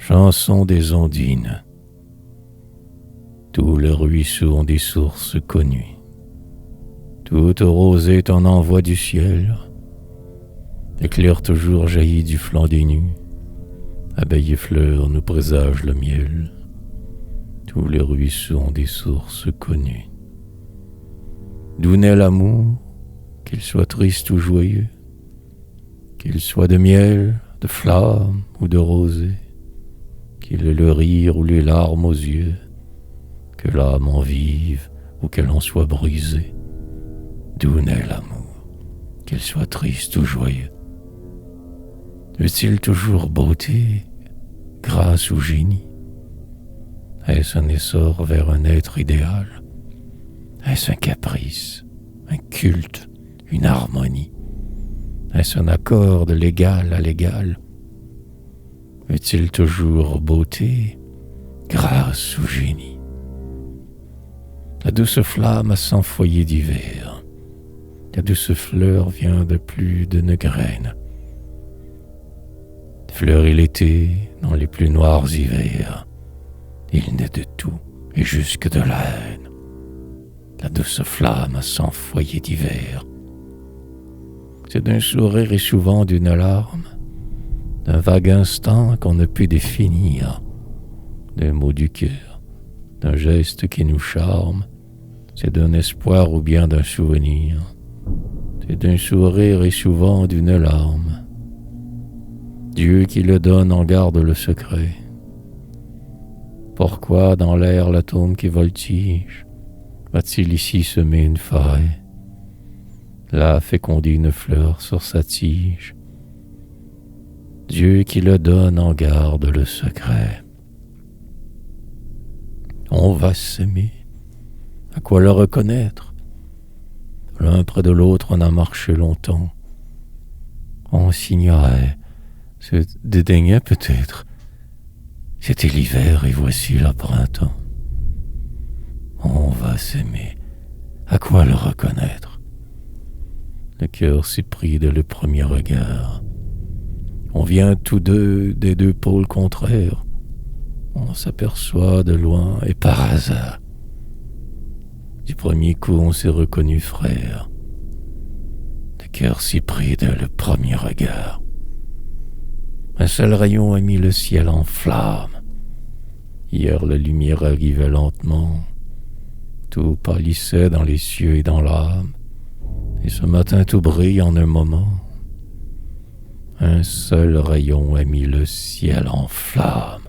Chanson des ondines. Tous les ruisseaux ont des sources connues. Toute rosée t'en envoie du ciel. Éclair toujours jaillit du flanc des nues. Abeilles et fleurs nous présagent le miel. Tous les ruisseaux ont des sources connues. D'où naît l'amour, qu'il soit triste ou joyeux, qu'il soit de miel, de flamme ou de rosée, qu'il ait le rire ou les larmes aux yeux, que l'âme en vive ou qu'elle en soit brisée. D'où naît l'amour, qu'il soit triste ou joyeux? Veut-il toujours beauté, grâce ou génie? Est-ce un essor vers un être idéal? Est-ce un caprice, un culte, une harmonie? Est-ce un accord de l'égal à l'égal? Veut-il toujours beauté, grâce ou génie? La douce flamme a 100 foyers divers. La douce fleur vient de plus d'une graine. Fleurit l'été dans les plus noirs hivers. Il naît de tout et jusque de la haine. La douce flamme a 100 foyers divers. C'est d'un sourire et souvent d'une larme, d'un vague instant qu'on ne peut définir, d'un mot du cœur, d'un geste qui nous charme. C'est d'un espoir ou bien d'un souvenir. C'est d'un sourire et souvent d'une larme. Dieu qui le donne en garde le secret. Pourquoi dans l'air l'atome qui voltige va-t-il ici semer une faille, là féconder une fleur sur sa tige? Dieu qui le donne en garde le secret. On va s'aimer, à quoi le reconnaître? L'un près de l'autre on a marché longtemps. On s'ignorait, se dédaignait peut-être. C'était l'hiver et voici le printemps. On va s'aimer, à quoi le reconnaître? Le cœur s'est pris dès le premier regard. On vient tous deux des deux pôles contraires. On s'aperçoit de loin et par hasard. Du premier coup on s'est reconnu frères. Le cœur s'est pris dès le premier regard. Un seul rayon a mis le ciel en flamme. Hier la lumière arrivait lentement. Tout pâlissait dans les cieux et dans l'âme. Et ce matin tout brille en un moment. Un seul rayon a mis le ciel en flamme.